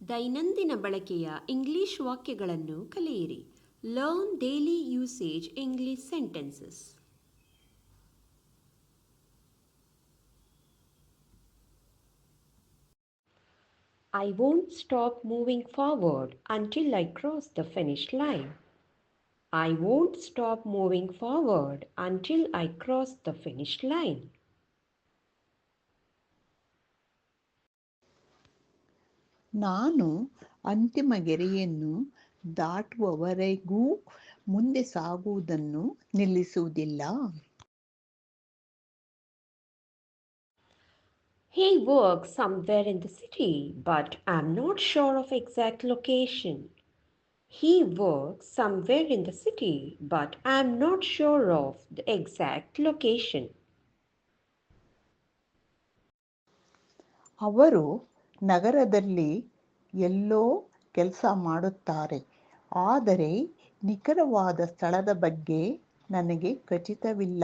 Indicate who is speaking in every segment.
Speaker 1: ದೈನಂದಿನ ಬಳಕೆಯ ಇಂಗ್ಲಿಷ್ ವಾಕ್ಯಗಳನ್ನು ಕಲಿಯಿರಿ. Learn daily usage English sentences. I won't stop moving forward until I cross the finish line. I won't stop moving forward until I cross the finish line.
Speaker 2: ನಾನು ಅಂತಿಮ ಗೆರೆಯನ್ನು ದಾಟುವವರೆಗೂ ಮುಂದೆ ಸಾಗುವುದನ್ನು ನಿಲ್ಲಿಸುವುದಿಲ್ಲ.
Speaker 1: He works somewhere in the city, but I'm not sure of exact location. He works somewhere in the city, but I'm not sure of the exact location.
Speaker 2: ಅವರು ನಗರದಲ್ಲಿ ಎಲ್ಲೋ ಕೆಲಸ ಮಾಡುತ್ತಾರೆ, ಆದರೆ ನಿಖರವಾದ ಸ್ಥಳದ ಬಗ್ಗೆ ನನಗೆ ಖಚಿತವಿಲ್ಲ.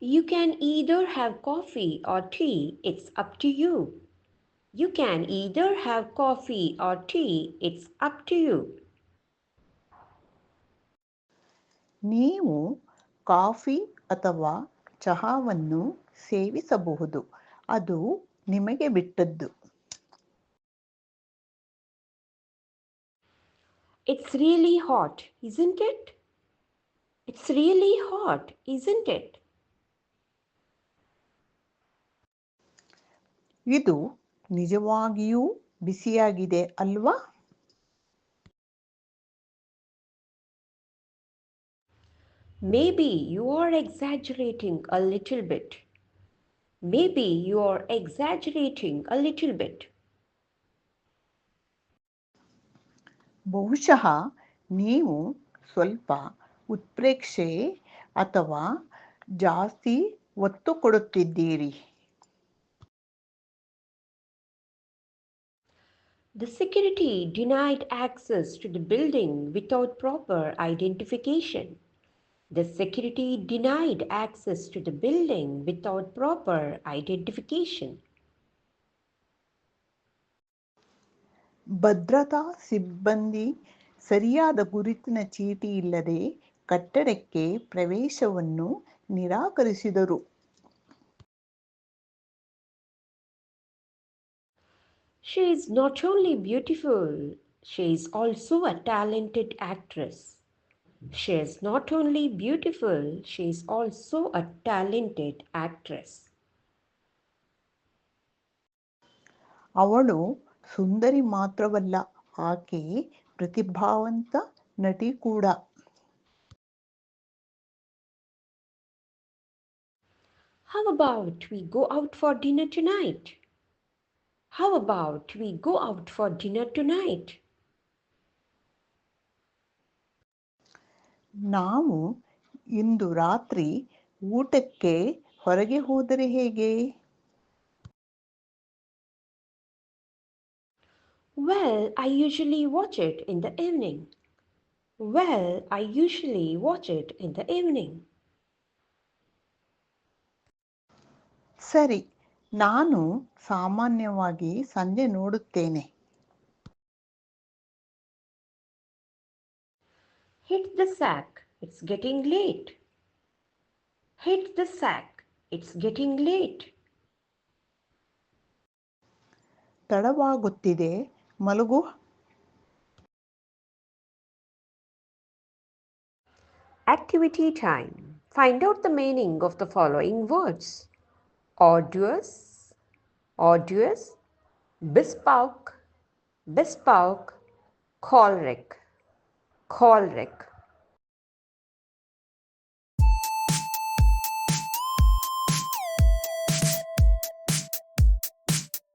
Speaker 1: You can either have coffee or tea, it's up to you. You can either have coffee or tea, it's up to you.
Speaker 2: ನೀವು ಕಾಫಿ ಅಥವಾ ಚಹಾವನ್ನು ಸೇವಿಸಬಹುದು, ಅದು ನಿಮಗೆ ಬಿಟ್ಟದ್ದು.
Speaker 1: It's really hot, isn't it? It's really hot, isn't it?
Speaker 2: ಇದು ನಿಜವಾಗಿಯೂ ಬಿಸಿಯಾಗಿದೆ ಅಲ್ವಾ?
Speaker 1: Maybe you are exaggerating a little bit. Maybe you are exaggerating a little bit.
Speaker 2: ಬಹುಶಃ ನೀವು ಸ್ವಲ್ಪ ಉತ್ಪ್ರೇಕ್ಷೆ ಅಥವಾ ಜಾಸ್ತಿ ಒತ್ತು ಕೊಡುತ್ತಿದ್ದೀರಿ.
Speaker 1: The security denied access to the building without proper identification. The security denied access to the building without proper identification.
Speaker 2: ಭದ್ರತಾ ಸಿಬ್ಬಂದಿ ಸರಿಯಾದ ಗುರುತಿನ ಚೀಟಿ ಇಲ್ಲದೆ ಕಟ್ಟಡಕ್ಕೆ ಪ್ರವೇಶವನ್ನು ನಿರಾಕರಿಸಿದರು.
Speaker 1: She is not only beautiful, she is also a talented actress. She is not only beautiful, she is also a talented actress.
Speaker 2: ಅವಳು ಸುಂದರಿ ಮಾತ್ರವಲ್ಲ, ಆಕೆ ಪ್ರತಿಭಾವಂತ ನಟಿ ಕೂಡ.
Speaker 1: How about we go out for dinner tonight? How about we go out for dinner tonight?
Speaker 2: ನಾವು ಇಂದು ರಾತ್ರಿ ಊಟಕ್ಕೆ ಹೊರಗೆ ಹೋದರೆ ಹೇಗೆ?
Speaker 1: Well, I usually watch it in the evening. Well, I usually watch it in the evening.
Speaker 2: ಸರಿ, ನಾನು ಸಾಮಾನ್ಯವಾಗಿ ಸಂಜೆ ನೋಡುತ್ತೇನೆ.
Speaker 1: Hit the sack, it's getting late. Hit the sack, it's getting late.
Speaker 2: ತಡವಾಗುತ್ತಿದೆ, ಮಲಗು.
Speaker 1: Activity time. Find out the meaning of the following words. Arduous, arduous, bespoke, bespoke, choleric, choleric.